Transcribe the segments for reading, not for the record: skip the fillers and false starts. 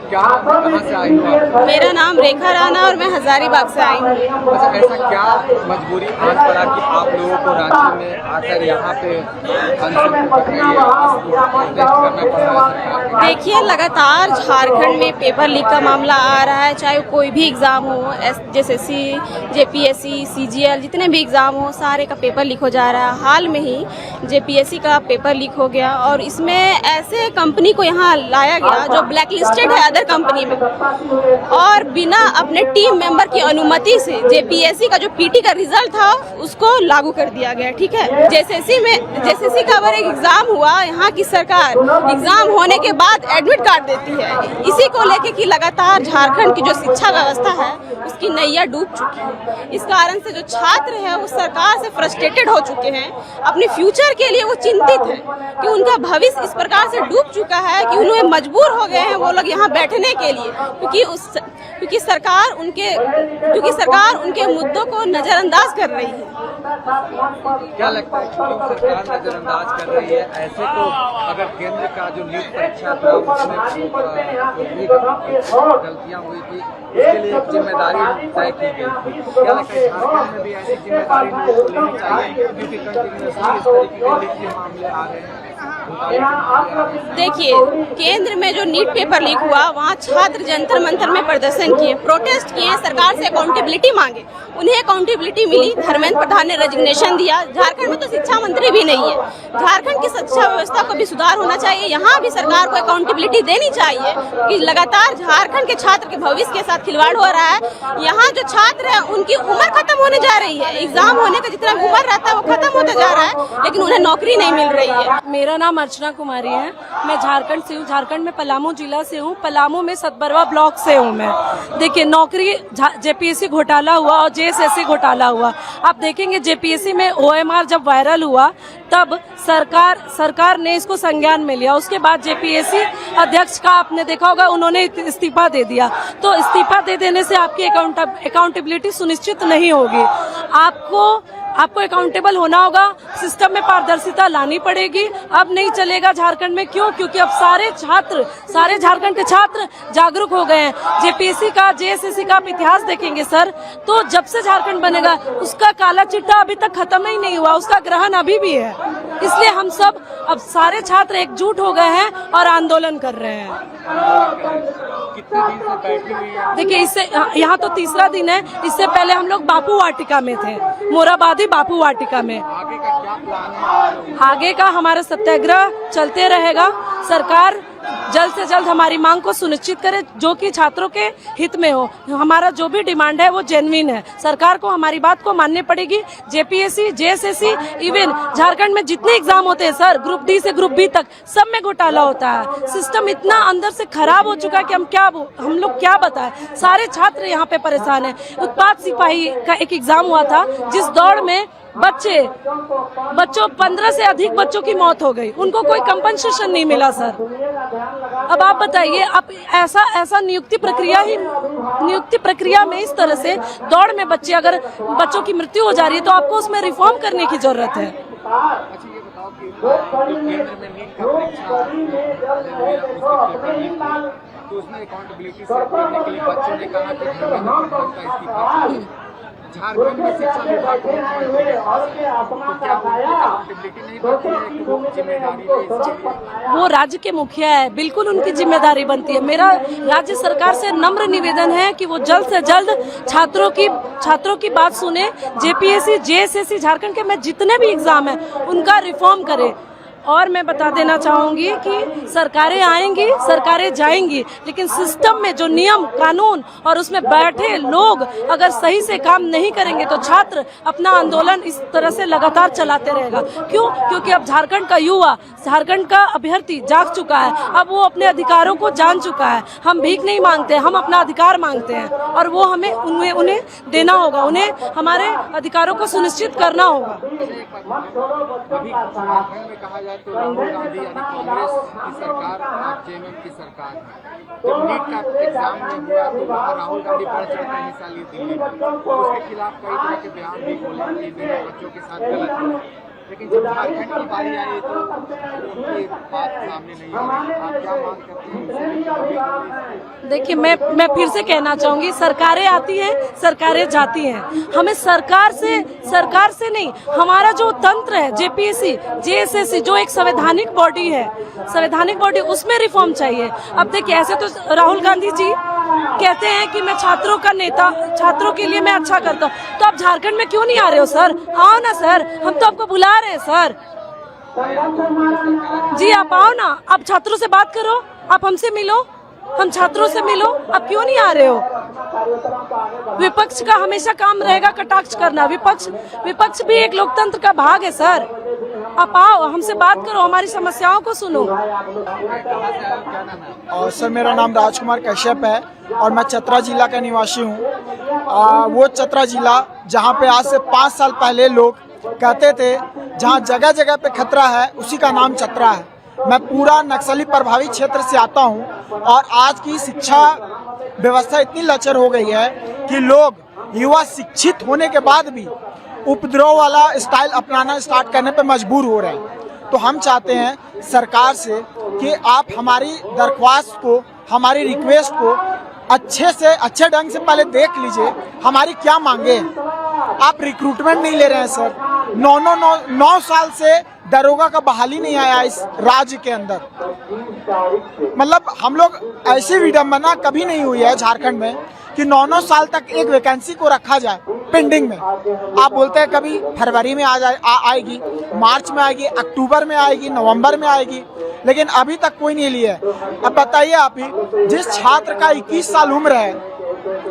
क्या कहाँ से आई हो आप? मेरा नाम रेखा राणा और मैं हजारीबाग से आई हूँ। अच्छा, ऐसा क्या मजबूरी आज पड़ा कि आप लोगों को रांची में आकर यहाँ पे अनशन पे बैठ रही है, इसको प्रोटेस्ट करना पड़ रहा है सरकार को? देखिए, लगातार झारखंड में पेपर लीक का मामला आ रहा है, चाहे कोई भी एग्ज़ाम हो, SSC, JPSC, CGL, जितने भी एग्ज़ाम हो सारे का पेपर लीक हो जा रहा है। हाल में ही JPSC का पेपर लीक हो गया और इसमें ऐसे कंपनी को यहाँ लाया गया जो ब्लैक लिस्टेड है अदर कंपनी में, और बिना अपने टीम मेंबर की अनुमति से JPSC का जो PT का रिजल्ट था उसको लागू कर दिया गया। ठीक है, JSSC का अगर एक एग्ज़ाम हुआ, यहाँ की सरकार एग्ज़ाम होने के बाद एडमिट कार्ड देती है। इसी को लेके कि लगातार झारखंड की जो शिक्षा व्यवस्था है उसकी नैया डूब चुकी है। इस कारण से जो छात्र है वो सरकार से फ्रस्ट्रेटेड हो चुके हैं, अपने फ्यूचर के लिए वो चिंतित है कि उनका भविष्य इस प्रकार से डूब चुका है कि उन्हें मजबूर हो गए हैं वो लोग यहाँ बैठने के लिए, क्योंकि सरकार उनके मुद्दों को नज़रअंदाज कर रही है। क्या लगता है कि सरकार नजरअंदाज कर रही है? ऐसे तो अगर केंद्र का जो नीट परीक्षा था उसमें गलतियां हुई थी, उसके लिए एक जिम्मेदारी तय की गई थी। क्या लगता है झारखंड में भी ऐसी जिम्मेदारी लेनी चाहिए, क्योंकि कंटिन्यूअसली इस तरीके के लीक के मामले आ रहे हैं? देखिए, केंद्र में जो नीट पेपर लीक हुआ वहाँ छात्र जंतर मंतर में प्रदर्शन किए, प्रोटेस्ट किए, सरकार से अकाउंटेबिलिटी मांगे, उन्हें अकाउंटेबिलिटी मिली। धर्मेंद्र प्रधान ने रेजिग्नेशन दिया। झारखंड में तो शिक्षा मंत्री भी नहीं है। झारखंड की शिक्षा व्यवस्था को भी सुधार होना चाहिए, यहाँ भी सरकार को अकाउंटेबिलिटी देनी चाहिए कि लगातार झारखंड के छात्र के भविष्य के साथ खिलवाड़ हो रहा है। यहाँ जो छात्र है उनकी उम्र खत्म होने जा रही है, एग्जाम होने का जितना उम्र रहता है वो खत्म होता जा रहा है, लेकिन उन्हें नौकरी नहीं मिल रही है। मेरा नाम अर्चना कुमारी है, मैं झारखंड से हूँ। झारखंड में पलामू जिला से हूँ, पलामू में सतबरवा ब्लॉक से हूँ मैं। देखिए, नौकरी JPSC घोटाला हुआ और JSSC घोटाला हुआ। आप देखेंगे JPSC में OMR जब वायरल हुआ तब सरकार ने इसको संज्ञान में लिया। उसके बाद JPSC अध्यक्ष का आपने देखा होगा उन्होंने इस्तीफा दे दिया। तो इस्तीफा दे देने से आपकी अकाउंटेबिलिटी सुनिश्चित नहीं होगी। आपको अकाउंटेबल होना होगा, सिस्टम में पारदर्शिता लानी पड़ेगी। अब नहीं चलेगा झारखंड में। क्यों? क्योंकि अब सारे झारखंड के छात्र जागरूक हो गए हैं। JPSC का JSSC का आप इतिहास देखेंगे सर, तो जब से झारखंड बनेगा उसका काला चिट्ठा अभी तक खत्म ही नहीं हुआ, उसका ग्रहण अभी भी है। इसलिए हम सब अब सारे छात्र एकजुट हो गए हैं और आंदोलन कर रहे हैं। कितने दिन से बैठी हुई है? देखिए, इससे यहाँ तो तीसरा दिन है। इससे पहले हम लोग बापू वाटिका में थे, मोराबादी बापू वाटिका में। आगे का क्या प्लान है? आगे का हमारा सत्याग्रह चलते रहेगा। सरकार जल्द से जल्द हमारी मांग को सुनिश्चित करे जो कि छात्रों के हित में हो। हमारा जो भी डिमांड है वो जेन्युइन है। सरकार को हमारी बात को माननी पड़ेगी। JPSC, JSSC, इवन झारखंड में जितने एग्जाम होते हैं सर, ग्रुप D से ग्रुप B तक, सब में घोटाला होता है। सिस्टम इतना अंदर से खराब हो चुका है कि हम लोग क्या बताएं। सारे छात्र यहाँ पे परेशान है। उत्पाद सिपाही का एक एग्जाम हुआ था जिस दौड़ में बच्चों 15 से अधिक बच्चों की मौत हो गई, उनको कोई कंपनसेशन नहीं मिला सर। अब आप बताइए, अब ऐसा नियुक्ति प्रक्रिया में इस तरह से दौड़ में बच्चों की मृत्यु हो जा रही है, तो आपको उसमें रिफॉर्म करने की जरूरत है। अच्छा, ये बताओ कि केंद्र में नीट का परीक्षा तो उसमें अकाउंटेबिलिटी से करने के लिए बच्चों ने कहा कि धर्मेंद्र प्रधान का इस्तीफा चाहिए। झारखंड में शिक्षा विभाग को वो राज्य के मुखिया है, बिल्कुल उनकी जिम्मेदारी बनती है। मेरा राज्य सरकार से नम्र निवेदन है कि वो जल्द से जल्द छात्रों की बात सुने। JPSC, JSSC झारखंड के में जितने भी एग्जाम है उनका रिफॉर्म करे। और मैं बता देना चाहूंगी कि सरकारें आएंगी, सरकारें जाएंगी, लेकिन सिस्टम में जो नियम कानून और उसमें बैठे लोग अगर सही से काम नहीं करेंगे तो छात्र अपना आंदोलन इस तरह से लगातार चलाते रहेगा। क्यों? क्योंकि अब झारखंड का युवा, झारखंड का अभ्यर्थी जाग चुका है। अब वो अपने अधिकारों को जान चुका है। हम भीख नहीं मांगते, हम अपना अधिकार मांगते हैं और वो हमें उन्हें देना होगा। उन्हें हमारे अधिकारों को सुनिश्चित करना होगा। अभी झारखंड में कहा जाए तो राहुल गांधी यानी कांग्रेस की सरकार और JMM की सरकार है। जब नीट का एग्जाम में हुआ तो वहाँ राहुल गांधी बढ़ चढ़कर हिस्सा ली दिल्ली में, तो उसके खिलाफ कई तरह के बयान भी बोले कि बच्चों के साथ गलत हुआ। लेकिन जब झारखंड की बारी आई तो उनकी बात सामने नहीं आई। आप क्या मांग करते हैं? देखिए, मैं फिर से कहना चाहूंगी, सरकारें आती हैं, सरकारें जाती हैं। हमें सरकार से नहीं, हमारा जो तंत्र है, जेपीएससी, जेएसएससी, जो एक संवैधानिक बॉडी है, संवैधानिक बॉडी, उसमें रिफॉर्म चाहिए। अब देखिए, ऐसे तो राहुल गांधी जी कहते हैं कि मैं छात्रों का नेता, छात्रों के लिए मैं अच्छा करता हूँ, तो आप झारखंड में क्यों नहीं आ रहे हो सर? आओ ना सर, हम तो आपको बुला रहे हैं सर। जी आप आओ ना, आप छात्रों से बात करो, आप हमसे मिलो, हम छात्रों से मिलो, आप क्यों नहीं आ रहे हो? विपक्ष का हमेशा काम रहेगा कटाक्ष करना। विपक्ष भी एक लोकतंत्र का भाग है सर। आप आओ, हमसे बात करो, हमारी समस्याओं को सुनो। और सर, मेरा नाम राजकुमार कश्यप है और मैं चतरा जिला का निवासी हूँ। वो चतरा जिला जहाँ पे आज से 5 साल पहले लोग कहते थे जहाँ जगह जगह पे खतरा है, उसी का नाम चतरा है। मैं पूरा नक्सली प्रभावित क्षेत्र से आता हूँ और आज की शिक्षा व्यवस्था इतनी लचर हो गई है कि लोग, युवा शिक्षित होने के बाद भी उपद्रव वाला स्टाइल अपनाना स्टार्ट करने पे मजबूर हो रहे हैं। तो हम चाहते हैं सरकार से कि आप हमारी दरख्वास्त को, हमारी रिक्वेस्ट को अच्छे ढंग से पहले देख लीजिए, हमारी क्या मांगे हैं। आप रिक्रूटमेंट नहीं ले रहे हैं सर। 9 साल से दरोगा का बहाली नहीं आया इस राज्य के अंदर। मतलब हम लोग, ऐसी विडंबना कभी नहीं हुई है झारखंड में कि 9 साल तक एक वैकेंसी को रखा जाए पेंडिंग में। आप बोलते हैं कभी फरवरी में आएगी, मार्च में आएगी, अक्टूबर में आएगी, नवंबर में आएगी, लेकिन अभी तक कोई नहीं लिया है। अब बताइए आप ही, जिस छात्र का 21 साल उम्र है,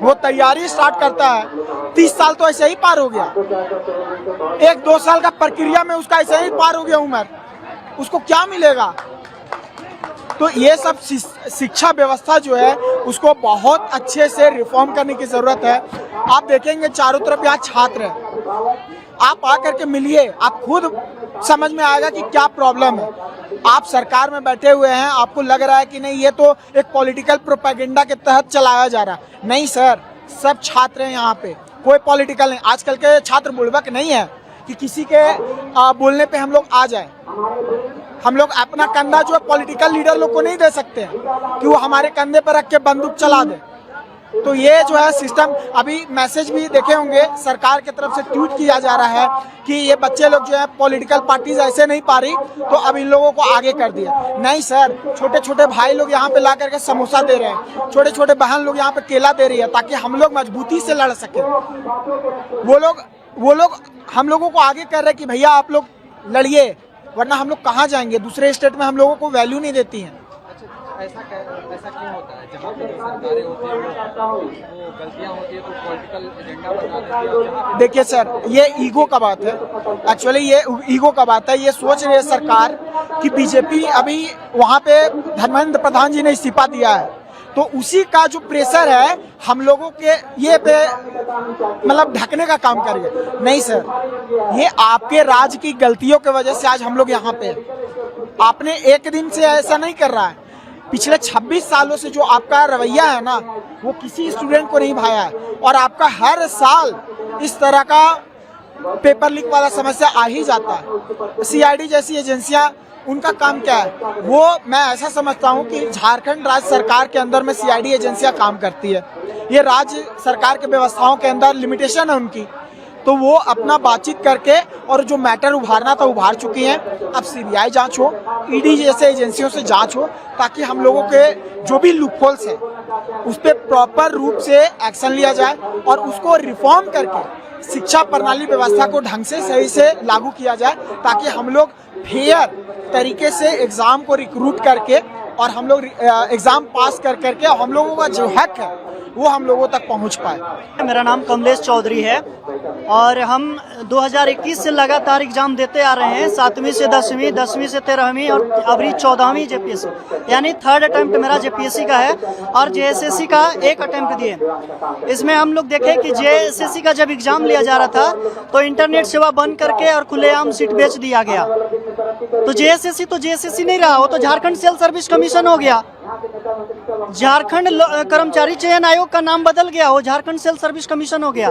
वो तैयारी स्टार्ट करता है, 30 साल तो ऐसे ही पार हो गया। 1-2 साल का प्रक्रिया में उसका ऐसे ही पार हो गया उम्र, उसको क्या मिलेगा? तो ये सब शिक्षा व्यवस्था जो है उसको बहुत अच्छे से रिफॉर्म करने की जरूरत है। आप देखेंगे चारों तरफ यहाँ छात्र हैं, आप आकर के मिलिए, आप खुद समझ में आएगा कि क्या प्रॉब्लम है। आप सरकार में बैठे हुए हैं, आपको लग रहा है कि नहीं ये तो एक पॉलिटिकल प्रोपेगेंडा के तहत चलाया जा रहा है। नहीं सर, सब छात्र हैं यहाँ पे, कोई पॉलिटिकल नहीं। आजकल के छात्र बुड़बक नहीं है कि किसी के बोलने पे हम लोग आ जाए। हम लोग अपना कंधा जो है पॉलिटिकल लीडर लोग को नहीं दे सकते हैं कि वो हमारे कंधे पर रख के बंदूक चला दे। तो ये जो है सिस्टम, अभी मैसेज भी देखे होंगे, सरकार की तरफ से ट्वीट किया जा रहा है कि ये बच्चे लोग जो है पॉलिटिकल पार्टीज ऐसे नहीं पा रही, तो अब इन लोगों को आगे कर दिया। नहीं सर, छोटे छोटे भाई लोग यहाँ पे ला करके समोसा दे रहे हैं, छोटे छोटे बहन लोग यहाँ पे केला दे रही है, ताकि हम लोग मजबूती से लड़ सके। वो लोग हम लोगों को आगे कर रहे हैं कि भैया आप लोग लड़िए, वरना हम लोग कहाँ जाएंगे। दूसरे स्टेट में हम लोगों को वैल्यू नहीं देती हैं। ऐसा क्यों होता है? जहाँ पे जो सरकारें होती है वो गलतियाँ होती है तो पॉलिटिकल एजेंडा बना देती है। देखिए सर, ये ईगो का बात है। एक्चुअली ये ईगो का बात है। ये सोच रही है सरकार कि बीजेपी, अभी वहाँ पे धर्मेंद्र प्रधान जी ने इस्तीफा दिया है, तो उसी का जो प्रेशर है हम लोगों के ये पे मतलब ढकने का काम करिए। नहीं सर, ये आपके राज्य की गलतियों की वजह से आज हम लोग यहाँ पे। आपने एक दिन से ऐसा नहीं कर रहा है। पिछले 26 सालों से जो आपका रवैया है ना, वो किसी स्टूडेंट को नहीं भाया है। और आपका हर साल इस तरह का पेपर लीक वाला समस्या आ ही जाता है। सीआईडी जैसी एजेंसियां, उनका काम क्या है? वो, मैं ऐसा समझता हूँ कि झारखंड राज्य सरकार के अंदर में सीआईडी एजेंसियां काम करती है। ये राज्य सरकार के व्यवस्थाओं के अंदर लिमिटेशन है उनकी, तो वो अपना बातचीत करके और जो मैटर उभारना था उभार चुकी हैं। अब सीबीआई जांच हो, ईडी जैसे एजेंसियों से जांच हो, ताकि हम लोगों के जो भी लूपहोल्स हैं उस पर प्रॉपर रूप से एक्शन लिया जाए और उसको रिफॉर्म करके शिक्षा प्रणाली व्यवस्था को ढंग से सही से लागू किया जाए, ताकि हम लोग फेयर तरीके से एग्जाम को रिक्रूट करके और हम लोग एग्जाम पास करके हम लोगों का जो हक है वो हम लोगों तक पहुंच पाए। मेरा नाम कमलेश चौधरी है और हम 2021 से लगातार एग्जाम देते आ रहे हैं। 7वीं से 10वीं, 10वीं से 13वीं और अभी 14वीं जेपीएससी, यानी 3rd अटेम्प्ट मेरा जेपीएससी का है और जेएसएससी का 1 अटेम्प्ट दिए। इसमें हम लोग देखें कि जेएसएससी का जब एग्जाम लिया जा रहा था तो इंटरनेट सेवा बंद करके और खुलेआम सीट बेच दिया गया। तो जेएसएससी नहीं रहा, वो तो झारखंड सिविल सर्विस कमीशन हो गया। झारखंड कर्मचारी चयन आयोग का नाम बदल गया, वो झारखंड सिविल सर्विस कमीशन हो गया।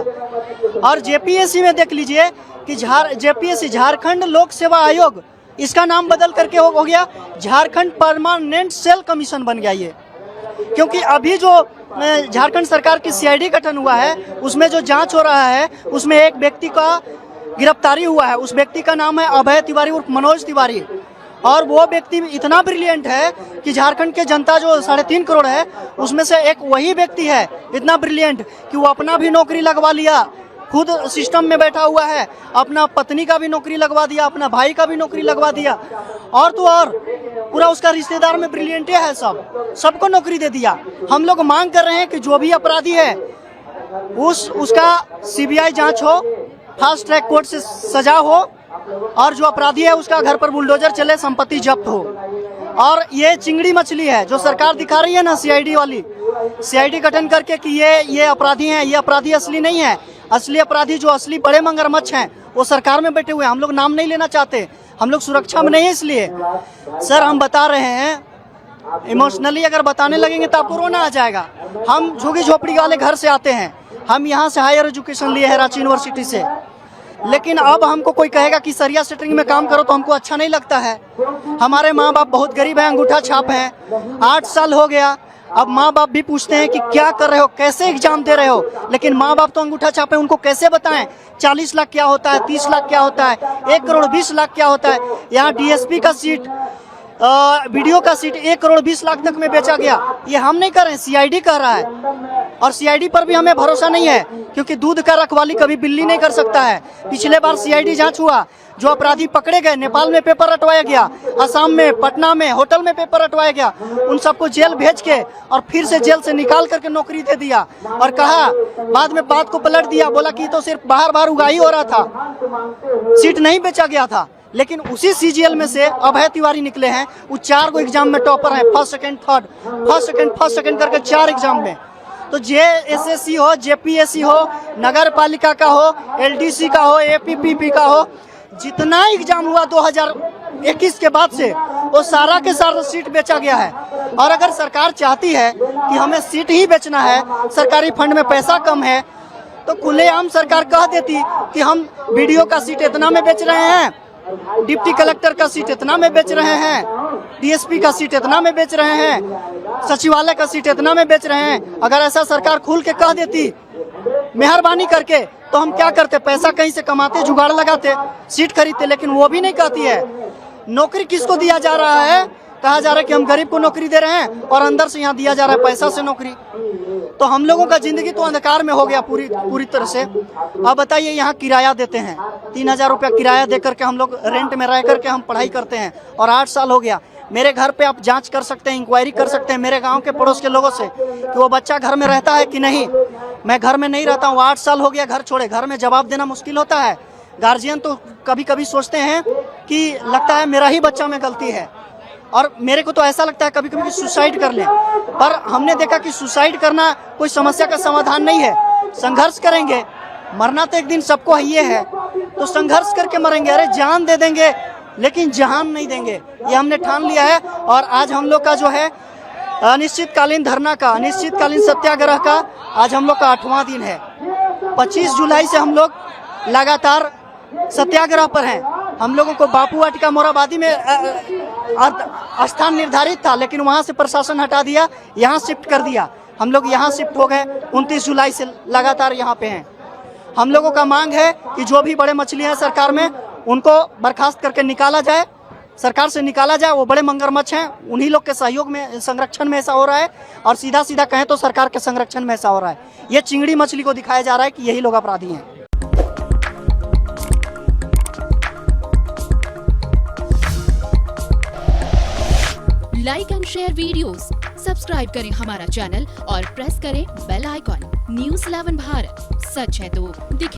और जेपीएससी में देख लीजिए कि जेपीएससी झारखंड लोक सेवा आयोग, इसका नाम बदल करके हो गया झारखंड परमानेंट सेल कमीशन बन गया ये। क्योंकि अभी जो झारखंड सरकार की सीआईडी गठन हुआ है, उसमें जो जांच हो रहा है, उसमें एक व्यक्ति का गिरफ्तारी हुआ है। उस व्यक्ति का नाम है अभय तिवारी उर्फ मनोज तिवारी। और वो व्यक्ति इतना ब्रिलियंट है कि झारखंड के जनता जो 3.5 करोड़ है, उसमें से एक वही व्यक्ति है इतना ब्रिलियंट कि वो अपना भी नौकरी लगवा लिया, खुद सिस्टम में बैठा हुआ है, अपना पत्नी का भी नौकरी लगवा दिया, अपना भाई का भी नौकरी लगवा दिया, और तो और पूरा उसका रिश्तेदार में ब्रिलियंट है, सबको नौकरी दे दिया। हम लोग मांग कर रहे हैं कि जो भी अपराधी है उसका सीबीआई जांच हो, फास्ट ट्रैक कोर्ट से सजा हो, और जो अपराधी है उसका घर पर बुलडोजर चले, संपत्ति जब्त हो। और ये चिंगड़ी मछली है जो सरकार दिखा रही है ना, सीआईडी वाली, सीआईडी गठन करके कि ये अपराधी हैं, ये अपराधी असली नहीं है। असली अपराधी जो असली बड़े मगरमच्छ हैं वो सरकार में बैठे हुए हैं। हम लोग नाम नहीं लेना चाहते, हम लोग सुरक्षा में नहीं है। इसलिए सर हम बता रहे हैं, इमोशनली अगर बताने लगेंगे तो आपको रोना आ जाएगा। हम झुग्गी झोपड़ी वाले घर से आते हैं, हम यहाँ से हायर एजुकेशन लिए है रांची यूनिवर्सिटी से, लेकिन अब हमको कोई कहेगा कि सरिया सेटरिंग में काम करो तो हमको अच्छा नहीं लगता है। हमारे माँ बाप बहुत गरीब हैं, अंगूठा छाप हैं, 8 साल हो गया। अब माँ बाप भी पूछते हैं कि क्या कर रहे हो, कैसे एग्जाम दे रहे हो, लेकिन माँ बाप तो अंगूठा छाप है, उनको कैसे बताएं 40 लाख क्या होता है, 30 लाख क्या होता है, 1 करोड़ 20 लाख क्या होता है। यहाँ डीएसपी का सीट, वीडियो का सीट 1 करोड़ 20 लाख तक में बेचा गया। ये हम नहीं कर रहे हैं, सीआईडी कर रहा है। और सीआईडी पर भी हमें भरोसा नहीं है, क्योंकि दूध का रखवाली कभी बिल्ली नहीं कर सकता है। पिछले बार सीआईडी जांच हुआ, जो अपराधी पकड़े गए, नेपाल में पेपर रटवाया गया, असम में, पटना में होटल में पेपर रटवाया गया, उन सबको जेल भेज के और फिर से जेल से निकाल करके नौकरी दे दिया। और कहा, बाद में बात को पलट दिया, बोला कि तो सिर्फ बाहर उगाही हो रहा था, सीट नहीं बेचा गया था। लेकिन उसी सीजीएल में से अभय तिवारी निकले हैं, वो 4 गो एग्जाम में टॉपर हैं, फर्स्ट सेकंड करके 4 एग्जाम में। तो जेएसएससी हो, जेपीएससी हो, नगर पालिका का हो, एलडीसी का हो, एपीपीपी का हो, जितना एग्जाम हुआ 2021 के बाद से, वो सारा के सारा सीट बेचा गया है। और अगर सरकार चाहती है कि हमें सीट ही बेचना है, सरकारी फंड में पैसा कम है, तो खुलेआम सरकार कह देती कि हम बीडीओ का सीट इतना में बेच रहे हैं, डिप्टी कलेक्टर का सीट इतना में बेच रहे हैं, डीएसपी का सीट इतना में बेच रहे हैं, सचिवालय का सीट इतना में बेच रहे हैं। अगर ऐसा सरकार खुल के कह देती मेहरबानी करके, तो हम क्या करते, पैसा कहीं से कमाते, जुगाड़ लगाते, सीट खरीदते। लेकिन वो भी नहीं कहती है। नौकरी किसको दिया जा रहा है, कहा जा रहा है कि हम गरीब को नौकरी दे रहे हैं, और अंदर से यहाँ दिया जा रहा है पैसा से नौकरी। तो हम लोगों का जिंदगी तो अंधकार में हो गया पूरी तरह से। अब बताइए, यहाँ किराया देते हैं, 3000 रुपया किराया दे करके हम लोग रेंट में रह करके हम पढ़ाई करते हैं, और 8 साल हो गया। मेरे घर पे आप जांच कर सकते हैं, इंक्वायरी कर सकते हैं मेरे गांव के पड़ोस के लोगों से कि वो बच्चा घर में रहता है कि नहीं। मैं घर में नहीं रहता हूँ, 8 साल हो गया घर छोड़े। घर में जवाब देना मुश्किल होता है। गार्जियन तो कभी कभी सोचते हैं कि लगता है मेरा ही बच्चा में गलती है, और मेरे को तो ऐसा लगता है कभी कभी कि सुसाइड कर लें। पर हमने देखा कि सुसाइड करना कोई समस्या का समाधान नहीं है। संघर्ष करेंगे, मरना तो एक दिन सबको ही है, तो संघर्ष करके मरेंगे। अरे जान दे देंगे लेकिन जहान नहीं देंगे, ये हमने ठान लिया है। और आज हम लोग का जो है अनिश्चितकालीन धरना का, अनिश्चितकालीन सत्याग्रह का आज हम लोग का 8वां दिन है। 25 जुलाई से हम लोग लगातार सत्याग्रह पर हैं। हम लोगों को बापू वाटिका मोराबादी में स्थान निर्धारित था, लेकिन वहां से प्रशासन हटा दिया, यहाँ शिफ्ट कर दिया। हम लोग यहाँ शिफ्ट हो गए, 29 जुलाई से लगातार यहाँ पे हैं। हम लोगों का मांग है कि जो भी बड़े मछलियाँ हैं सरकार में, उनको बर्खास्त करके निकाला जाए, सरकार से निकाला जाए। वो बड़े मगरमच्छ हैं, उन्हीं लोग के सहयोग में, संरक्षण में ऐसा हो रहा है, और सीधा सीधा कहें तो सरकार के संरक्षण में ऐसा हो रहा है। ये चिंगड़ी मछली को दिखाया जा रहा है कि यही लोग अपराधी हैं। Like and share videos, subscribe करें हमारा चैनल और प्रेस करें बेल आइकॉन। न्यूज़ 11 भारत, सच है तो दिखे।